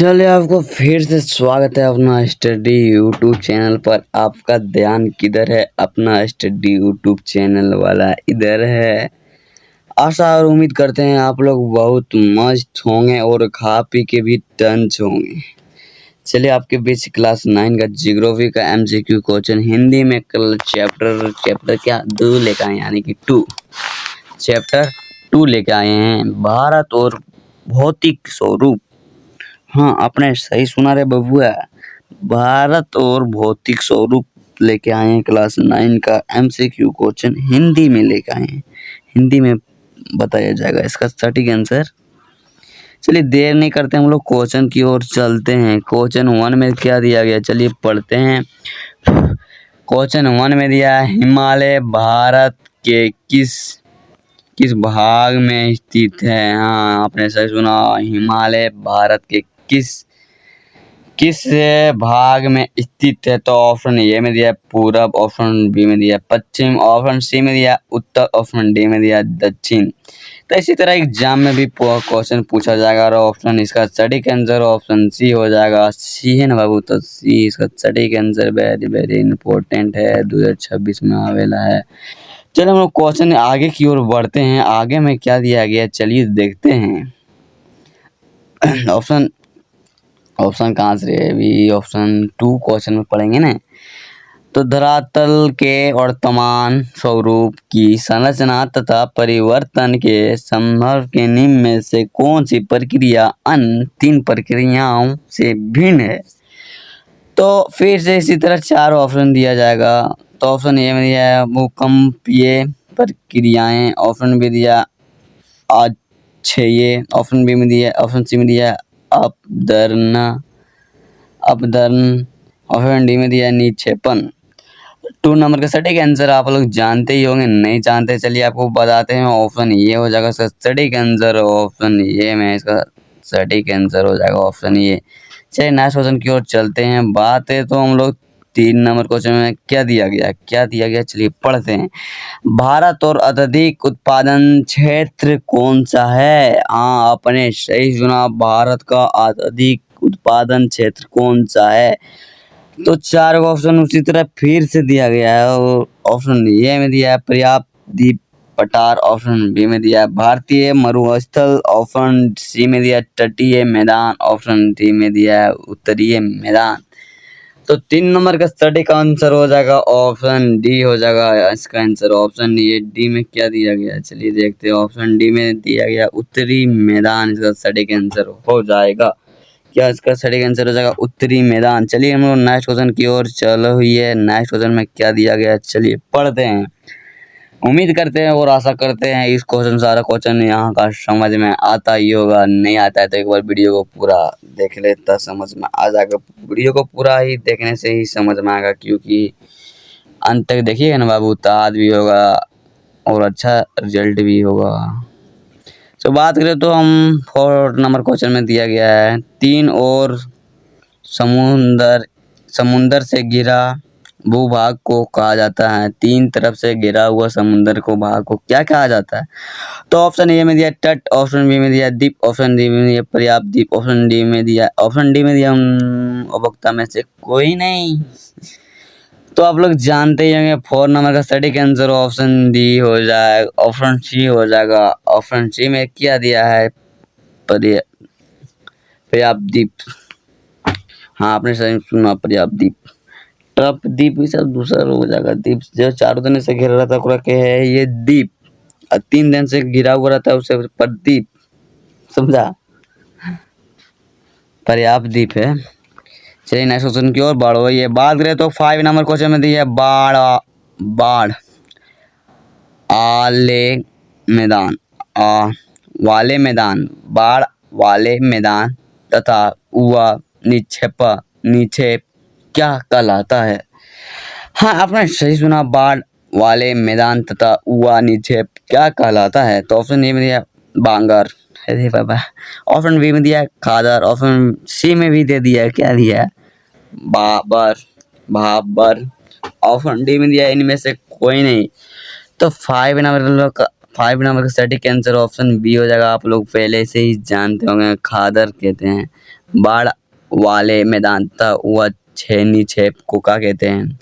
चलिए आपको फिर से स्वागत है अपना स्टडी यूट्यूब चैनल पर। आपका ध्यान किधर है? अपना स्टडी यूट्यूब चैनल वाला इधर है। आशा और उम्मीद करते हैं आप लोग बहुत मस्त होंगे और खा पी के भी टंच होंगे। चलिए आपके बीच क्लास 9 का जियोग्राफी का एमसीक्यू क्वेश्चन हिंदी में कल चैप्टर क्या 2 लेकर आए, यानी कि 2 चैप्टर 2 लेके आए हैं, भारत और भौतिक स्वरूप। हाँ, आपने सही सुना रे बबुआ, भारत और भौतिक स्वरूप लेके आए हैं। क्लास 9 का एमसीक्यू क्वेश्चन हिंदी में लेके आए हैं। हिंदी में बताया जाएगा इसका सटीक आंसर। चलिए देर नहीं करते, हम लोग क्वेश्चन की ओर चलते हैं। क्वेश्चन 1 में क्या दिया गया, चलिए पढ़ते हैं। क्वेश्चन 1 में दिया है, हिमालय भारत के किस किस भाग में स्थित है? हाँ, आपने सही सुना, हिमालय भारत के किस किस भाग में स्थित है? तो ऑप्शन ए में दिया है पूरब, ऑप्शन बी में दिया है पश्चिम, ऑप्शन सी में दिया उत्तर, ऑप्शन डी में दिया दक्षिण। तो इसी तरह एग्जाम में भी क्वेश्चन पूछा जाएगा और ऑप्शन इसका सटीक आंसर ऑप्शन सी हो जाएगा। सी है ना बाबू, तो सी इसका सटीक आंसर वेरी वेरी इंपॉर्टेंट है, 2026 में आवेला है। चलो हम लोग क्वेश्चन आगे की ओर बढ़ते हैं। आगे में क्या दिया गया चलिए देखते हैं। ऑप्शन कहाँ से है अभी? ऑप्शन 2 क्वेश्चन में पढ़ेंगे ना। तो धरातल के वर्तमान स्वरूप की संरचना तथा परिवर्तन के संभव के निम्न में से कौन सी प्रक्रिया अन्य 3 प्रक्रियाओं से भिन्न है? तो फिर से इसी तरह 4 ऑप्शन दिया जाएगा। तो ऑप्शन ए में दिया है भूकंपीय प्रक्रियाएं, ऑप्शन बी दिया अक्षय्य, ऑप्शन बी में दिया, ऑप्शन सी में दिया अपदरण, ऑप्शन डी में दिया निक्षेपण। 2 नंबर का सटीक आंसर आप लोग जानते ही होंगे, नहीं जानते चलिए आपको बताते हैं। ऑप्शन ये हो जाएगा इसका सटीक आंसर, ऑप्शन ये में इसका सटीक आंसर हो जाएगा ऑप्शन ये। चलिए नेक्स्ट क्वेश्चन की ओर चलते हैं। बात है तो हम लोग 3 नंबर क्वेश्चन में क्या दिया गया चलिए पढ़ते हैं। भारत और अत्यधिक उत्पादन क्षेत्र कौन सा है? हाँ, आपने सही सुना, भारत का अत्यधिक उत्पादन क्षेत्र कौन सा है? तो 4 ऑप्शन उसी तरह फिर से दिया गया है और ऑप्शन ए में दिया है पर्याप्त द्वीप पठार, ऑप्शन बी में दिया है भारतीय मरुस्थल, ऑप्शन सी में दिया तटीय मैदान, ऑप्शन डी में दिया है उत्तरीय मैदान। तो 3 नंबर का सटीक आंसर हो जाएगा ऑप्शन डी हो जाएगा इसका आंसर। ऑप्शन डी में क्या दिया गया चलिए देखते हैं। ऑप्शन डी में दिया गया उत्तरी मैदान, इसका सटीक आंसर हो जाएगा। क्या इसका सटीक आंसर हो जाएगा उत्तरी मैदान। चलिए हम लोग नेक्स्ट क्वेश्चन की ओर चलो हुई है। नेक्स्ट क्वेश्चन में क्या दिया गया चलिए पढ़ते हैं। उम्मीद करते हैं और आशा करते हैं इस सारा क्वेश्चन यहाँ का समझ में आता ही होगा। नहीं आता है तो एक बार वीडियो को पूरा देख लेता, समझ में आ जाएगा। वीडियो को पूरा ही देखने से ही समझ में आएगा, क्योंकि अंत तक देखिएगा ना बाबू, ताद भी होगा और अच्छा रिजल्ट भी होगा। तो बात करें तो हम 4 नंबर क्वेश्चन में दिया गया है 3 और समुंदर से घिरा भूभाग को कहा जाता है। 3 तरफ से घिरा हुआ समुद्र को भाग को क्या कहा जाता है? तो ऑप्शन ए में दिया तट, ऑप्शन बी में दिया द्वीप, ऑप्शन डी में दिया पर्याप्त द्वीप, ऑप्शन डी में दिया उपभोक्ता में से कोई नहीं। तो आप लोग जानते ही होंगे 4 नंबर का सटीक आंसर ऑप्शन डी हो जाएगा, ऑप्शन सी हो जाएगा। ऑप्शन सी में क्या दिया है पर्याप्त द्वीप। हाँ, आपने सही सुना, पर्याप्त द्वीप। टप द्वीप भी सब दूसरा हो जाएगा। द्वीप जो 4 दिन से घिरा रहता है के है ये द्वीप, और 3 दिन से घिरा हुआ रहता है उसे प्रदीप, समझा? पर्याप्त द्वीप है। चलिए नेक्स्ट क्वेश्चन की ओर बढ़ो। ये बात करें तो 5 नंबर क्वेश्चन में दी है बाढ़ बाढ़ वाले मैदान तथा निक्षेप क्या कहलाता है? हाँ, आपने सही सुना, बाढ़ वाले मैदान तथा निक्षेप क्या कहलाता है? तो ऑप्शन ए में दिया बांगर, अरे बाबा, ऑप्शन बी में दिया खादर, ऑप्शन सी में भी दे दिया, क्या दिया भाबर, ऑप्शन डी में दिया इनमें से कोई नहीं। तो 5 नंबर 5 नंबर का सटीक आंसर ऑप्शन बी हो जाएगा। आप लोग पहले से ही जानते होंगे, खादर कहते हैं। बाढ़ वाले मैदान था वह छेनी छेप को क्या कहते हैं?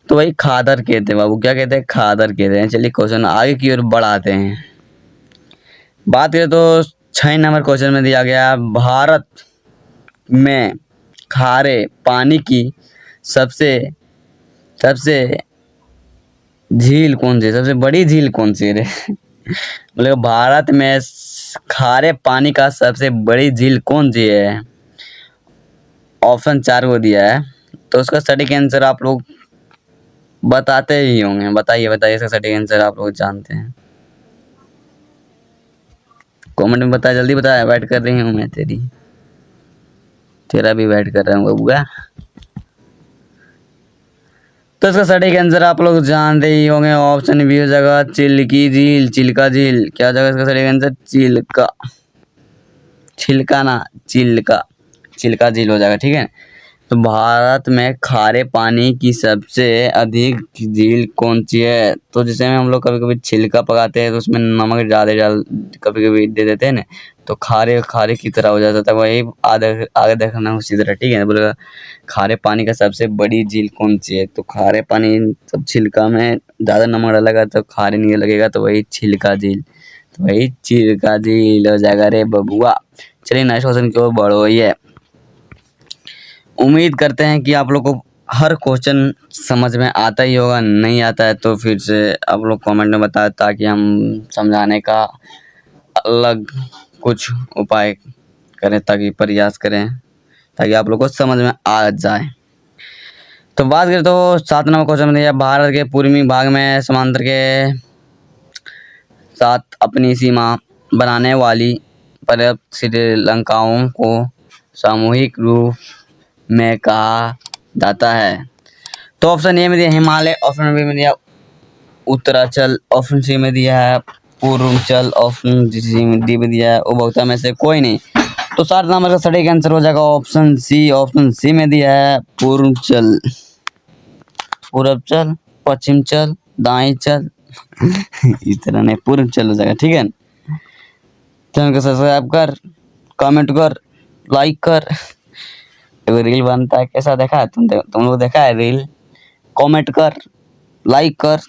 तो वही खादर कहते हैं बाबू। क्या कहते हैं? खादर कहते हैं। चलिए क्वेश्चन आगे की ओर बढ़ाते हैं। बात करें तो 6 नंबर क्वेश्चन में दिया गया, भारत में खारे पानी की सबसे झील कौन सी, सबसे बड़ी झील कौन सी है? मतलब भारत में खारे पानी का सबसे बड़ी झील कौन सी है? ऑप्शन 4 को दिया है, तो उसका सटीक आंसर आप लोग बताते ही होंगे। बताइए इसका सटीक आंसर आप लोग जानते हैं? कमेंट में बताया, जल्दी बताया। वेट कर रही हूँ मैं तेरा भी वेट कर रहा हूँ बबुआ। तो इसका सटीक आंसर आप लोग जानते ही होंगे। ऑप्शन बी हो जाएगा, चिल्की झील, चिल्का झील। क्या हो जाएगा इसका सटीक आंसर? चिल्का झील हो जाएगा। ठीक है। तो भारत में खारे पानी की सबसे अधिक झील कौन सी है? तो जिसे हम लोग कभी कभी छिलका पकाते हैं तो उसमें नमक ज़्यादा कभी कभी दे देते हैं ना, तो खारे खारे की तरह हो जाता था। वही आगे देखना उसी तरह। ठीक है। बोलेगा खारे पानी का सबसे बड़ी झील कौन सी है? तो खारे पानी सब छिलका में ज़्यादा नमक डालेगा तो खारे नहीं लगेगा, तो वही छिलका झील। तो वही चिल्का झील हो जाएगा रे बबुआ। चलिए नेक्स्ट क्वेश्चन की ओर बढ़ो। ये उम्मीद करते हैं कि आप लोग को हर क्वेश्चन समझ में आता ही होगा। नहीं आता है तो फिर से आप लोग कमेंट में बताएं, ताकि हम समझाने का अलग कुछ उपाय करें, ताकि प्रयास करें, ताकि आप लोग को समझ में आ जाए। तो बात करें तो 7 नंबर क्वेश्चन में, भारत के पूर्वी भाग में समांतर के साथ अपनी सीमा बनाने वाली पर्याप्त श्रीलंकाओं को सामूहिक रूप में कहा जाता है? तो ऑप्शन ए में दिया हिमालय, ऑप्शन बी में दिया उत्तरांचल, ऑप्शन सी में दिया है पूर्वांचल, ऑप्शन डी में दिया है उपभोक्ता में से कोई नहीं। तो 7 नंबर का सटीक आंसर हो जाएगा ऑप्शन सी। ऑप्शन सी में दिया है पूर्वांचल, पश्चिम चल, दाएं चल इस तरह नहीं, पूर्वांचल हो जाएगा। ठीक है। चैनल को सब्सक्राइब कर, कमेंट कर, लाइक कर। रील बनता है, कैसा देखा है तुम लोग देखा है रील? कमेंट कर, लाइक कर,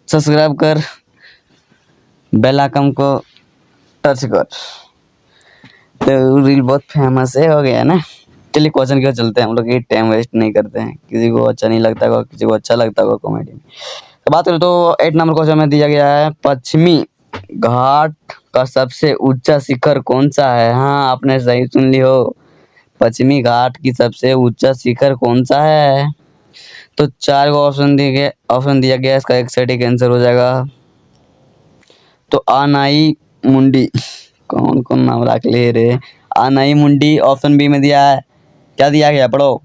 सब्सक्राइब कर, बेल आइकन को टच कर। तो रील बहुत फेमस है, हो गया ना। चलिए क्वेश्चन की ओर चलते हैं। हम लोग ये टाइम वेस्ट नहीं करते हैं। किसी को अच्छा नहीं लगता होगा, किसी को अच्छा लगता होगा कॉमेडी में। तो बात करें तो 8 नंबर क्वेश्चन में दिया गया है, पश्चिमी घाट का सबसे ऊंचा शिखर कौन सा है? हाँ, आपने सही सुन ली हो। पश्चिमी घाट की सबसे ऊंचा शिखर कौन सा है? तो 4 को ऑप्शन दिया गया। इसका एक सटीक आंसर हो जाएगा तो आनाई मुंडी। कौन कौन नाम रख ले रे? आनाई मुंडी। ऑप्शन बी में दिया है, क्या दिया गया पढ़ो?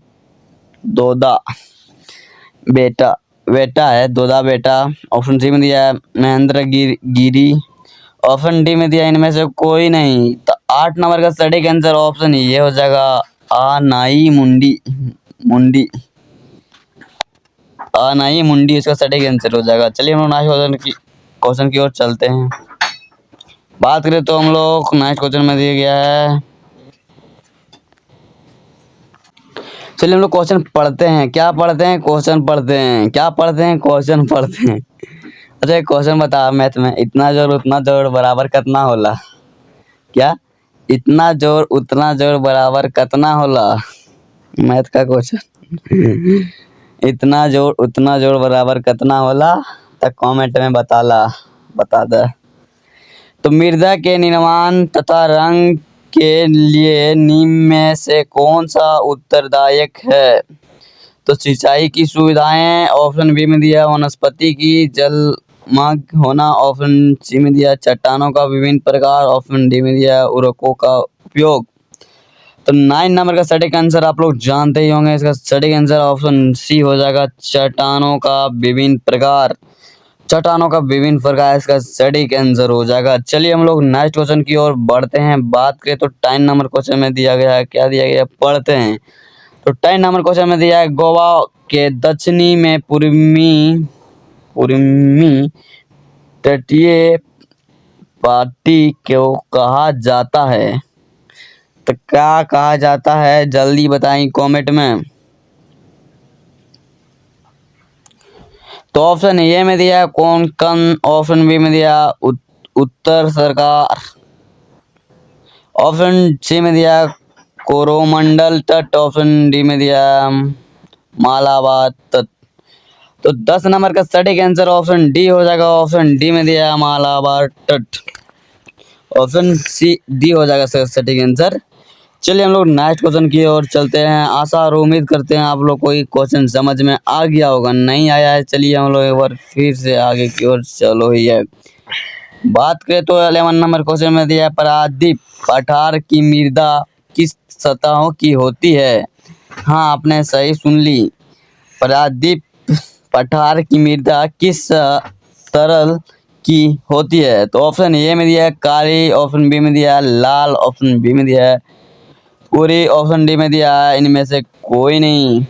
दोदा बेटा है, दोदा बेटा। ऑप्शन सी में दिया है महेंद्र गिरी। ऑप्शन डी में दिया इनमें से कोई नहीं। तो 8 नंबर का सटीक आंसर ऑप्शन ये हो जाएगा आनाई मुंडी। आनाई मुंडी इसका सटीक आंसर हो जाएगा। चलिए हम लोग नेक्स्ट क्वेश्चन की ओर चलते हैं। बात करें तो हम लोग नेक्स्ट क्वेश्चन में दिया गया है। चलिए हम लोग क्वेश्चन पढ़ते हैं। क्या पढ़ते हैं? क्वेश्चन पढ़ते हैं। क्या पढ़ते हैं? क्वेश्चन पढ़ते हैं। अच्छा एक क्वेश्चन बता, मैथ में इतना जोर उतना जोर बराबर कितना होला? क्या? इतना जोर उतना जोर बराबर कितना होला? मैथ का क्वेश्चन। इतना जोर उतना जोर बराबर कितना होला? तो कमेंट में बता दे। तो मृदा के निर्माण तथा रंग के लिए निम्न में से कौन सा उत्तरदायक है? तो सिंचाई की सुविधाएं। ऑप्शन बी में दिया वनस्पति की जलमग्न होना। ऑप्शन सी में दिया चट्टानों का विभिन्न प्रकार। ऑप्शन डी में दिया उर्वरकों का उपयोग। तो 9 नंबर का सटीक आंसर आप लोग जानते ही होंगे। इसका सटीक आंसर ऑप्शन सी हो जाएगा चट्टानों का विभिन्न प्रकार। इसका सटीक आंसर हो जाएगा। चलिए हम लोग नेक्स्ट क्वेश्चन की ओर बढ़ते हैं। बात करें तो 10 नंबर क्वेश्चन में दिया गया है, क्या दिया गया पढ़ते हैं। तो 10 नंबर क्वेश्चन में दिया है, गोवा के दक्षिणी में पूर्वी तटीय पट्टी क्यों कहा जाता है? तो क्या कहा जाता है जल्दी बताएं कमेंट में। तो ऑप्शन ए में दिया कोंकण, ऑप्शन बी में दिया उत्तर सरकार, ऑप्शन सी में दिया कोरोमंडल तट, ऑप्शन डी में दिया मालाबार तट। तो 10 नंबर का सटीक आंसर ऑप्शन डी हो जाएगा। ऑप्शन डी में दिया मालाबार तट, ऑप्शन सी डी हो जाएगा सटीक आंसर। चलिए हम लोग नेक्स्ट क्वेश्चन की ओर चलते हैं। आशा और उम्मीद करते हैं आप लोग को ये क्वेश्चन समझ में आ गया होगा। नहीं आया है, चलिए हम लोग एक बार फिर से आगे की ओर चलो ही है। बात करें तो 11 नंबर क्वेश्चन में दिया प्रायद्वीप पठार की मृदा किस सतहों की होती है? हाँ, आपने सही सुन ली। प्रायद्वीप पठार की मृदा किस तरल की होती है? तो ऑप्शन ए में दिया है काली, ऑप्शन बी में दिया है लाल, ऑप्शन बी में दिया है पूरी, ऑप्शन डी में दिया है इनमें से कोई नहीं।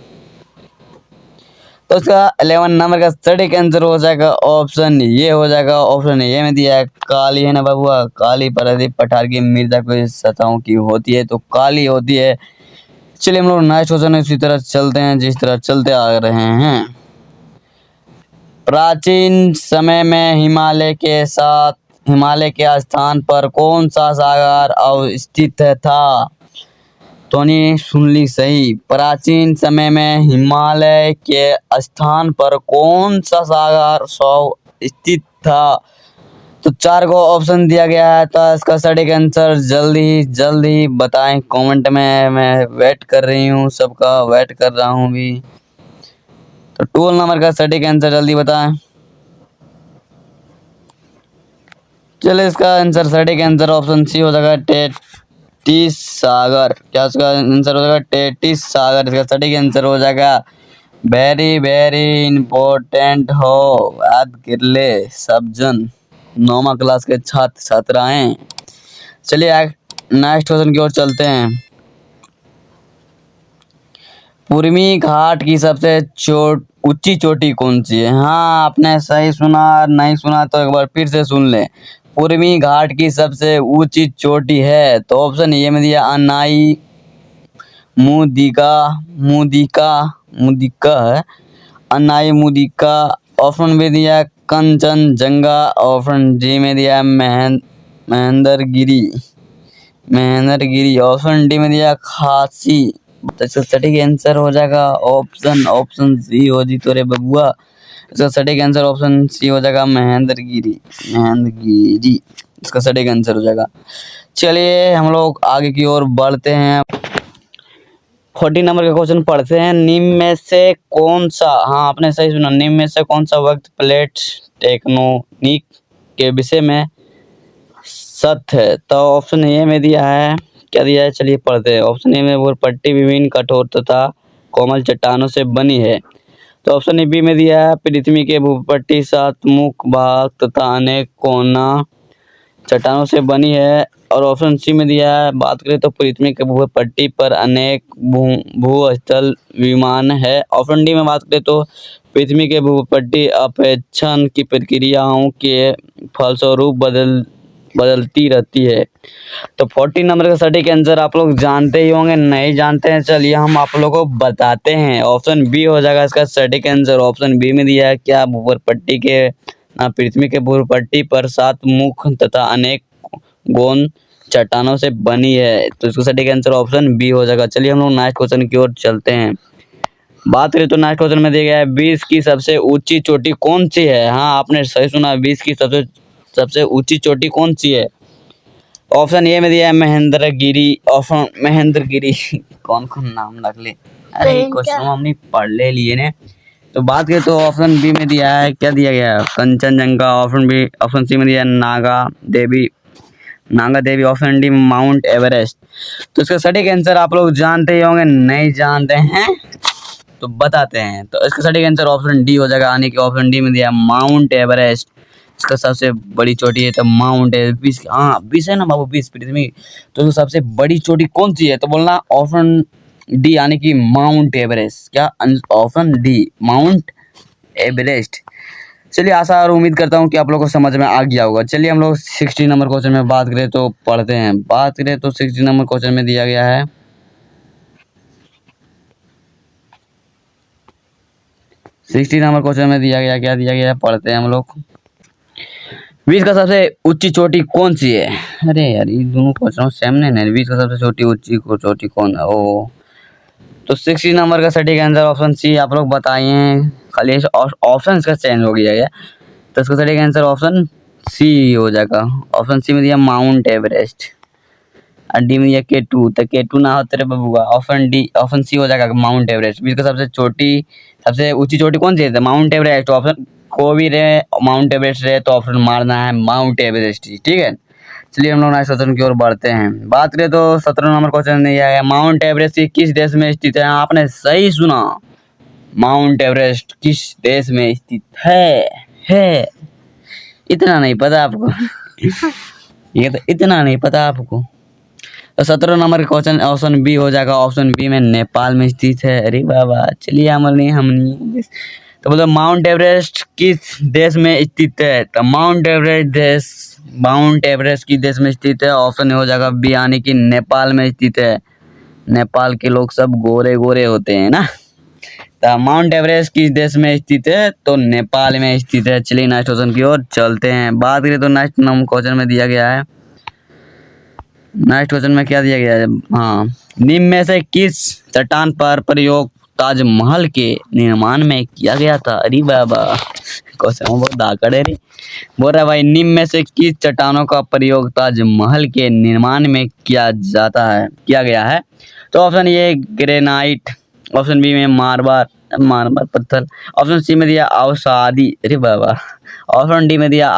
तो इसका 11 नंबर का सटीक आंसर हो जाएगा ऑप्शन ये हो जाएगा। ऑप्शन ए में दिया है काली है ना बाबुआ, काली प्रायद्वीप पठार की मृदा किस सतहों की होती है? तो काली होती है। चलिए हम लोग नेक्स्ट क्वेश्चन इसी तरह चलते हैं जिस तरह चलते आ रहे हैं। प्राचीन समय में हिमालय के स्थान पर कौन सा सागर अवस्थित था? तो नहीं सुन ली सही। प्राचीन समय में हिमालय के स्थान पर कौन सा सागर स्थित था? तो 4 को ऑप्शन दिया गया है। तो इसका सटीक आंसर जल्दी बताएं कमेंट में। मैं वेट कर रही हूँ, सबका वेट कर रहा हूँ भी। तो 12 नंबर का सटीक आंसर जल्दी बताएं। चलिए इसका आंसर सटीक आंसर ऑप्शन सी हो जाएगा टेटिस सागर। क्या इसका आंसर हो जाएगा? टेटिस सागर इसका सटीक आंसर हो जाएगा। वेरी इम्पोर्टेंट हो, याद कर ले सब जन, 9वीं क्लास के छात्र छात्राएं। चलिए नेक्स्ट क्वेश्चन की ओर चलते हैं। पूर्वी घाट की सबसे ऊंची चोटी कौन सी है? हाँ, आपने सही सुना, नहीं सुना तो एक बार फिर से सुन ले। पूर्वी घाट की सबसे ऊंची चोटी है। तो ऑप्शन ए में दिया अनाई मुदिका है, अनाई मुदिका, ऑप्शन में दिया कंचनजंगा, ऑप्शन डी में दिया महेंद्रगिरी, ऑप्शन डी में दिया खासी। तो इसका सटीक आंसर हो जाएगा ऑप्शन सी हो जी तो रे बबुआ। इसका सटीक आंसर ऑप्शन सी हो जाएगा महेंद्रगिरी इसका सटीक आंसर हो जाएगा। चलिए हम लोग आगे की ओर बढ़ते हैं। 40 नंबर का क्वेश्चन पढ़ते हैं। निम्न में से कौन सा, हाँ आपने सही सुना, निम्न में से कौन सा वक्त प्लेट टेक्टोनिक के विषय में सत्य है? तो ऑप्शन ए में दिया है, क्या दिया है चलिए पढ़ते हैं। ऑप्शन ए में वो पट्टी विभिन्न कठोर तथा कोमल चट्टानों से बनी है। तो ऑप्शन बी में दिया है पृथ्वी के भूपट्टी 7 मुख्य भाग तथा अनेक कोना चट्टानों से बनी है। और ऑप्शन सी में दिया है, बात करें तो पृथ्वी के भूपट्टी पर अनेक भूस्थल विमान है। ऑप्शन डी में बात करें तो पृथ्वी के भूपट्टी अपक्षेपण की प्रक्रियाओं के फलस्वरूप बदलती रहती है। तो 40 नंबर का सटीक आंसर आप लोग जानते ही होंगे, नहीं जानते हैं चलिए हम आप लोगों को बताते हैं। ऑप्शन बी हो जाएगा इसका सटीक आंसर। ऑप्शन बी में दिया है क्या भूपट्टी के पृथ्वी के भूपट्टी पर 7 मुख्य तथा अनेक गोंद चट्टानों से बनी है। तो इसका सटीक आंसर ऑप्शन बी हो जाएगा। चलिए हम लोग नेक्स्ट क्वेश्चन की ओर चलते हैं। बात करें तो नेक्स्ट क्वेश्चन में दिया गया है 20 की सबसे ऊंची चोटी कौन सी है? हाँ आपने सही सुना, 20 की सबसे ऊंची चोटी कौन सी है? ऑप्शन ए में दिया है महेंद्रगिरी, ऑप्शन महेंद्रगिरी कौन नाम रख ले, अरे क्वेश्चन हमने पढ़ ले लिए ने। तो बात करें तो ऑप्शन बी में दिया है, क्या दिया गया है कंचनजंगा, ऑप्शन सी में दिया है नागा देवी, ऑप्शन डी माउंट एवरेस्ट। तो इसका सटीक आंसर आप लोग जानते ही होंगे, नहीं जानते हैं तो बताते हैं। तो इसका सटीक आंसर ऑप्शन डी हो जाएगा, यानी कि ऑप्शन डी में दिया माउंट एवरेस्ट इसका सबसे बड़ी चोटी है। तो माउंट एवरेस्ट, हाँ 20 है ना बाबू, 20 पृथ्वी। तो सबसे बड़ी चोटी कौन सी है? तो बोलना ऑप्शन डी यानी कि माउंट एवरेस्ट। क्या ऑप्शन डी माउंट एवरेस्ट। चलिए आशा और उम्मीद करता हूँ कि आप लोगों को समझ में आ गया होगा। चलिए हम लोग 60 नंबर क्वेश्चन में बात करें तो पढ़ते हैं। बात करें तो 60 नंबर क्वेश्चन में दिया गया है 60 नंबर क्वेश्चन में दिया गया क्या दिया गया है पढ़ते हैं हम लोग। विश्व का सबसे ऊंची चोटी कौन सी है? अरे यार ये दोनों क्वेश्चन सेम नहीं है। विश्व का सबसे छोटी ऊंची को चोटी कौन है? ओ तो 60 नंबर का सटीक आंसर ऑप्शन सी आप लोग बताइए। खाली ऑप्शन का चेंज हो गया है तो इसका सटीक आंसर ऑप्शन सी हो जाएगा। ऑप्शन सी में दिया माउंट एवरेस्ट और डी में दिया K2 तो K2 ना हो तेरे बबुआ। ऑप्शन सी हो जाएगा माउंट एवरेस्ट। विश्व का सबसे ऊंची चोटी कौन सी है? Mount Everest. ऑप्शन को भी रहे माउंट एवरेस्ट रहे तो ऑप्शन मारना है माउंट एवरेस्ट ही, ठीक है। चलिए हम लोग नेक्स्ट क्वेश्चन की ओर बढ़ते हैं। बात करें तो 17 नंबर क्वेश्चन नहीं आया। माउंट एवरेस्ट किस देश में स्थित है? आपने सही सुना, माउंट एवरेस्ट किस देश में स्थित है। इतना नहीं पता आपको ये तो इतना नहीं पता आपको। तो 17 नंबर क्वेश्चन ऑप्शन बी हो जाएगा। ऑप्शन बी में नेपाल में स्थित है। अरे बाबा चलिए हमने तो बोलो माउंट एवरेस्ट किस देश में स्थित है? तो माउंट एवरेस्ट किस देश में स्थित है? ऑप्शन हो जाएगा बी यानी कि नेपाल में स्थित है। नेपाल के लोग सब गोरे गोरे होते हैं ना। तो माउंट एवरेस्ट किस देश में स्थित है? तो नेपाल में स्थित है। चलिए नेक्स्ट क्वेश्चन की ओर चलते हैं। बात करें तो नेक्स्ट नंबर क्वेश्चन में दिया गया है। नेक्स्ट क्वेश्चन में क्या दिया गया है? हाँ, निम्न में से किस चट्टान पर प्रयोग ताजमहल के निर्माण में किया गया था? अरे बाबा क्वेश्चन बहुत धाकड़ है रे। बोल रहा है भाई निम्न में से किस चट्टानों का प्रयोग ताजमहल के निर्माण में किया गया है? तो option A granite, option B में मार्बल पत्थर, ऑप्शन सी में दिया अवसादी, अरे बाबा, ऑप्शन डी में दिया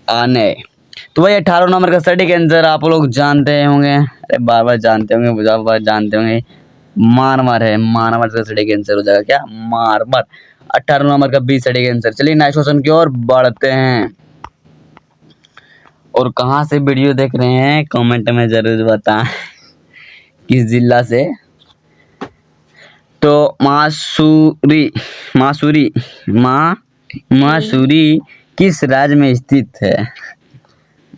आने। तो भाई 18 नंबर का सटीक आंसर आप लोग जानते होंगे। अरे बार जानते होंगे मारमर है। मारमर का सटीक आंसर हो जाएगा क्या? मारमर। 18 नंबर का बी सटीक आंसर। चलिए नेक्स्ट क्वेश्चन की ओर बढ़ते हैं। और कहाँ से वीडियो देख रहे हैं कमेंट में जरूर बताएं किस जिला से। तो मासूरी किस राज्य में स्थित है?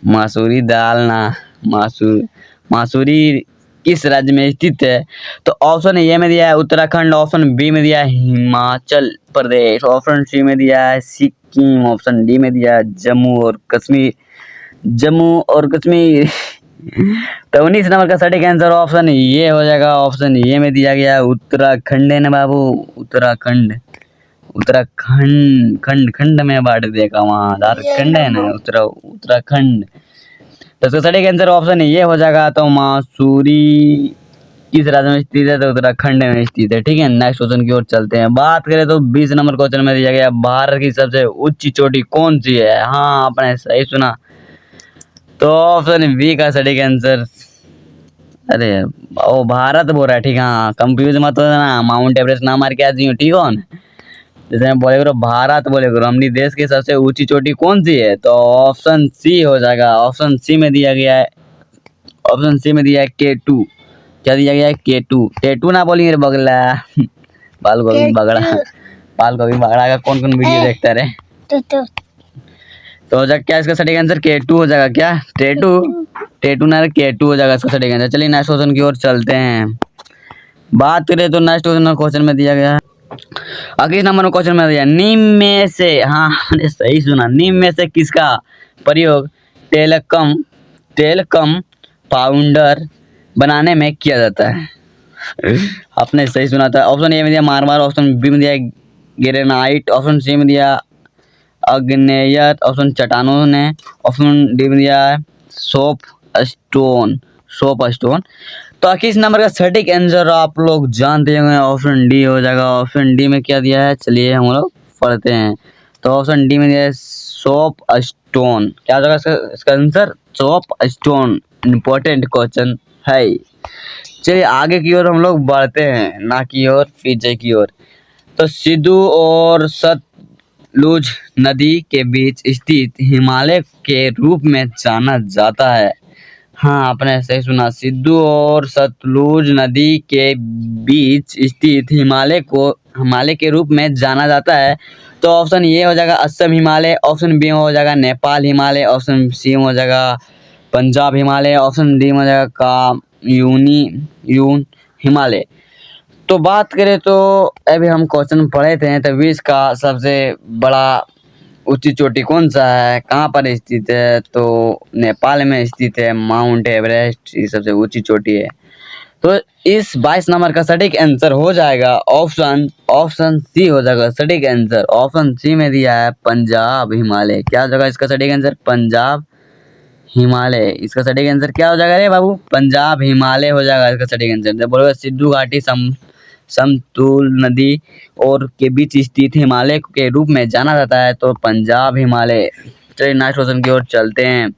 मासूरी दाल ना मासूरी किस राज्य में स्थित है? तो ऑप्शन ए में दिया है उत्तराखंड, ऑप्शन बी में दिया है हिमाचल प्रदेश, ऑप्शन सी में दिया है सिक्किम, ऑप्शन डी में दिया है जम्मू और कश्मीर। तो 19 नंबर का सटीक आंसर ऑप्शन ये हो जाएगा। ऑप्शन ये में दिया गया है उत्तराखंड है ना बाबू। उत्तराखंड खंड में बांट देगा वहाँ झारखंड है ना उत्तराखंड। तो इसका सटीक आंसर ऑप्शन ये हो जाएगा। तो मासूरी किस राज्य में स्थित है? तो उत्तराखंड में स्थित है, ठीक है। नेक्स्ट क्वेश्चन की ओर चलते हैं। बात करें तो 20 नंबर क्वेश्चन में दिया गया भारत की सबसे ऊंची चोटी कौन सी है? हाँ आपने सही सुना। तो ऑप्शन बी का सटीक आंसर, अरे ओ भारत बोल रहा है, ठीक है। हाँ कंफ्यूज मत हो ना, माउंट एवरेस्ट ना मार के आज ठीक हो ना। जैसे मैं बोले करो भारत बोले करो अपनी देश की सबसे ऊंची चोटी कौन सी है? तो ऑप्शन सी हो जाएगा। ऑप्शन सी में दिया गया है K2। क्या दिया गया है? K2 ना बोलिए रे बगला बाल गोभी बगड़ा का कौन वीडियो देखता है रे? तो हो जाएगा क्या इसका सटीक आंसर? K2 हो जाएगा क्या? K2 ना K2 हो जाएगा इसका सटीक आंसर। चलिए नेक्स्ट क्वेश्चन की ओर चलते हैं। बात करें तो नेक्स्ट क्वेश्चन में दिया गया है 21 नंबर क्वेश्चन में दिया निम्न में से, हाँ मैंने सही सुना, निम्न में से किसका प्रयोग टेलकम पाउडर बनाने में किया जाता है? आपने सही सुना था। ऑप्शन ए में दिया मार्बल, ऑप्शन बी में दिया ग्रेनाइट, ऑप्शन सी में दिया अग्नेय, ऑप्शन चट्टानों ने, ऑप्शन डी में दिया सोप स्टोन। तो 21 नंबर का सटीक आंसर आप लोग जानते होंगे, ऑप्शन डी हो जाएगा। ऑप्शन डी में क्या दिया है चलिए हम लोग पढ़ते हैं। तो ऑप्शन डी में दिया है सोप स्टोन। क्या हो जाएगा इसका answer? Soap stone. Important question है। चलिए आगे की ओर हम लोग बढ़ते हैं, ना की ओर पीछे की ओर। तो सिंधु और सतलुज नदी के बीच स्थित हिमालय के रूप में जाना जाता है। हाँ, आपने सही सुना। सिंधु और सतलुज नदी के बीच स्थित हिमालय के रूप में जाना जाता है। तो ऑप्शन ए हो जाएगा असम हिमालय, ऑप्शन बी हो जाएगा नेपाल हिमालय, ऑप्शन सी हो जाएगा पंजाब हिमालय, ऑप्शन डी हो जाएगा कामयून हिमालय। तो बात करें तो अभी हम क्वेश्चन पढ़े थे, तो विश्व का सबसे बड़ा ऊंची चोटी कौन सा है, कहाँ पर स्थित है? तो नेपाल में स्थित है। माउंट एवरेस्ट ये सबसे ऊंची चोटी है। तो इस 22 नंबर का सटीक आंसर हो जाएगा ऑप्शन सी हो जाएगा सटीक आंसर। ऑप्शन सी में दिया है पंजाब हिमालय। क्या हो जाएगा इसका सटीक आंसर? पंजाब हिमालय। इसका सटीक आंसर क्या हो जाएगा रे बाबू? पंजाब हिमालय हो जाएगा इसका सटीक आंसर। जब बोलोगे सिंधु घाटी समतुल नदी और के बीच स्थित हिमालय के रूप में जाना जाता है, तो पंजाब हिमालय। चलिए नेक्स्ट क्वेश्चन की ओर चलते हैं।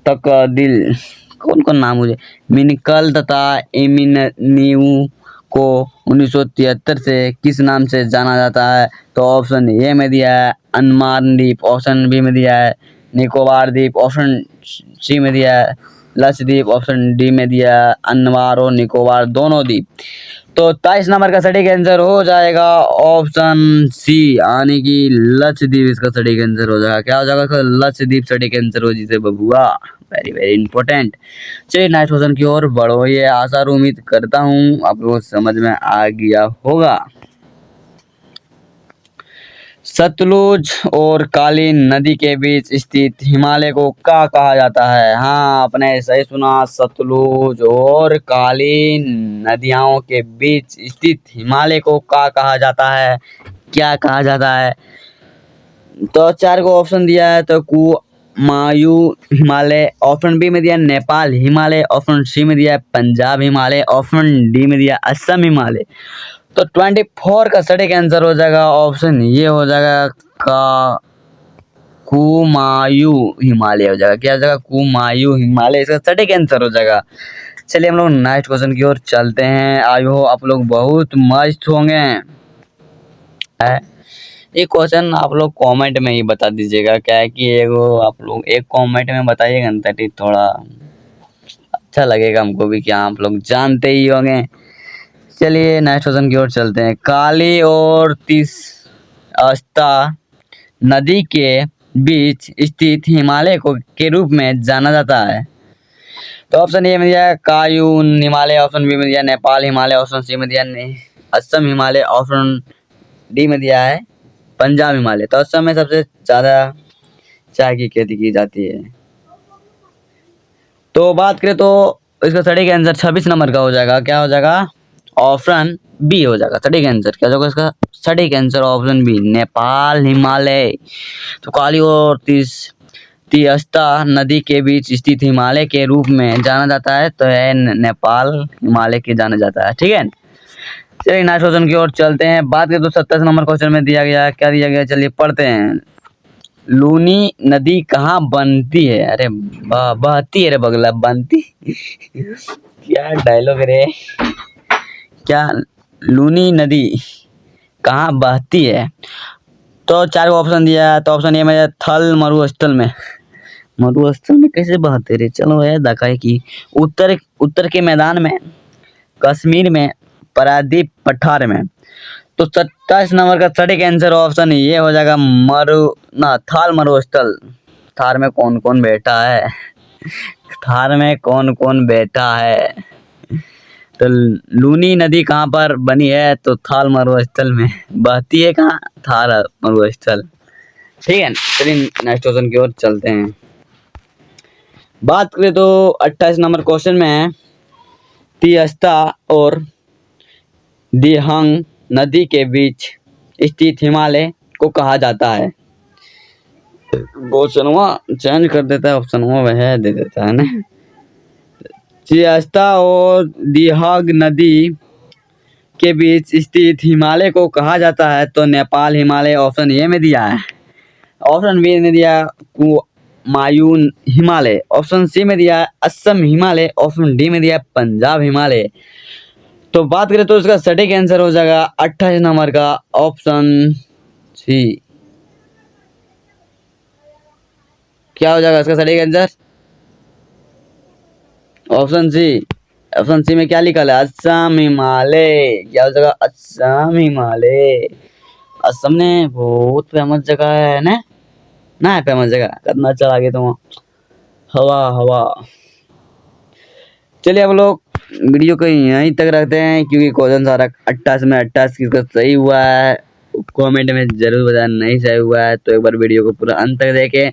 तकदिल कौन कौन नाम मुझे मिनिकल तथा एमिननीऊ को 1973 से किस नाम से जाना जाता है? तो ऑप्शन ए में दिया है अंडमान द्वीप, ऑप्शन बी में दिया है निकोबार द्वीप, ऑप्शन सी में दिया है लक्षद्वीप, ऑप्शन डी में दिया है अंडमान और निकोबार दोनों द्वीप। तो 23 नंबर का सटीक आंसर हो जाएगा ऑप्शन सी, यानी कि लक्षद्वीप इसका सटीक आंसर हो जाएगा। क्या हो जाएगा? लक्षद्वीप सटीक आंसर हो जिसे बबुआ। Very very important. चलिए नेक्स्ट क्वेश्चन की ओर बढ़ो। ये आशा और उम्मीद करता हूँ आपको समझ में आ गया होगा। सतलुज और कालीन नदी के बीच स्थित हिमालय को क्या कहा जाता है? हाँ, आपने सही सुना। सतलुज और कालीन नदियों के बीच स्थित हिमालय को क्या कहा जाता है? क्या कहा जाता है? तो 4 को ऑप्शन दिया है। तो कुमायूं हिमालय, ऑप्शन बी में दिया नेपाल हिमालय, ऑप्शन सी में दिया पंजाब हिमालय, ऑप्शन डी में दिया असम हिमालय। तो 24 का सटीक आंसर हो जाएगा ऑप्शन ये हो जाएगा का कुमायूं हिमालय हो जाएगा। क्या हो जाएगा? कुमायूं हिमालय इसका सटीक आंसर हो जाएगा। चलिए हम लोग नेक्स्ट क्वेश्चन की ओर चलते हैं। आई होप आप लोग बहुत मस्त होंगे। ये क्वेश्चन आप लोग कमेंट में ही बता दीजिएगा। क्या है कि आप लोग एक कमेंट में बताइएगा ना, ताकि थोड़ा अच्छा लगेगा हमको भी कि आप लोग जानते ही होंगे। चलिए नेक्स्ट क्वेश्चन की ओर चलते हैं। काली और तीस्ता नदी के बीच स्थित हिमालय को के रूप में जाना जाता है। तो ऑप्शन ए में दिया कायून हिमालय, ऑप्शन बी में दिया नेपाल हिमालय, ऑप्शन सी में दिया असम हिमालय, ऑप्शन डी में दिया है पंजाब हिमालय। तो असम में सबसे ज्यादा चाय की खेती की जाती है। तो बात करें तो इसका सटीक आंसर 26 नंबर का हो जाएगा। क्या हो जाएगा? ऑप्शन बी हो जाएगा सटीक आंसर। क्या होगा इसका सटीक answer? Option B Nepal Himalaya. तो काली और तीस्ता नदी के बीच स्थित हिमालय के रूप में जाना जाता है, तो यह नेपाल हिमालय के जाना जाता है। ठीक है, चलिए नेक्स्ट क्वेश्चन की ओर चलते हैं। बात करें तो 27 नंबर क्वेश्चन में दिया गया, क्या दिया गया चलिए पढ़ते हैं। लूनी नदी कहाँ बनती है? अरे बहती है रे बगला, बनती क्या डायलॉग रे। क्या लूनी नदी कहाँ बहती है? तो 4 ऑप्शन दिया है। तो ऑप्शन ए में थल मरुस्थल में। मरुस्थल में कैसे बहते रे? चलो ये दिखाए कि उत्तर के मैदान में, कश्मीर में, पारादीप पठार में। तो 27 नंबर का सटीक आंसर ऑप्शन ये हो जाएगा थार मरुस्थल। थार में कौन कौन बैठा है? थार में कौन कौन बैठा है? तो लूनी नदी कहाँ पर बनी है? तो थार मरुस्थल में बहती है। कहाँ? थार मरुस्थल। ठीक है, चलिए नेक्स्ट क्वेश्चन की ओर चलते हैं। बात करें तो 28 नंबर क्वेश्चन में है तीस्ता और दिहंग नदी के बीच स्थित हिमालय को कहा जाता है। क्वेश्चनवा चेंज कर देता है, ऑप्शनवा वह दे देता है ना। तीस्ता और दिहंग नदी के बीच स्थित हिमालय को कहा जाता है, तो नेपाल हिमालय ऑप्शन ए में दिया है, ऑप्शन बी में दिया कुमायूं हिमालय, ऑप्शन सी में दिया असम हिमालय, ऑप्शन डी में दिया पंजाब हिमालय। तो बात करें तो इसका सटीक आंसर हो जाएगा 28 नंबर का ऑप्शन सी। क्या हो जाएगा इसका सही answer? Option C. Option C में क्या लिखा है? असम हिमालय। क्या हो जाएगा? असम हिमालय। असम ने बहुत फेमस जगह है ना फेमस जगह कितना अच्छा लगे तो हवा हवा। चलिए अब लोग वीडियो को यहीं तक रखते हैं क्योंकि क्वेश्चन सारा 28 में 28 किसका सही हुआ है कमेंट में जरूर बताना, नहीं सही हुआ है तो एक बार वीडियो को पूरा अंत तक देखें।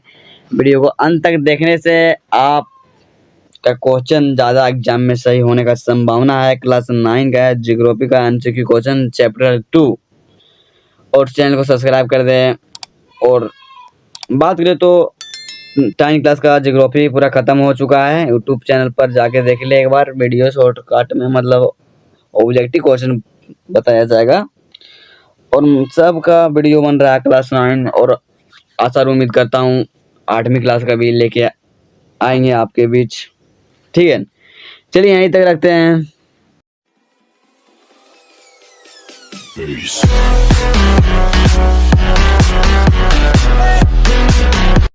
वीडियो को अंत तक देखने से आप का क्वेश्चन ज़्यादा एग्जाम में सही होने का संभावना है। क्लास 9 का है ज्योग्राफी का एमसीक्यू क्वेश्चन चैप्टर 2। और चैनल को सब्सक्राइब कर दें। और बात करें तो 10 क्लास का ज्योग्राफी पूरा खत्म हो चुका है। यूट्यूब चैनल पर जाके देख ले एक बार वीडियो शॉर्टकट में, मतलब ऑब्जेक्टिव क्वेश्चन बताया जाएगा। और सबका वीडियो बन रहा है क्लास 9 और आशा और उम्मीद करता हूँ 8वीं क्लास का भी लेके आएंगे आपके बीच। ठीक है, चलिए यहीं तक रखते हैं। Peace.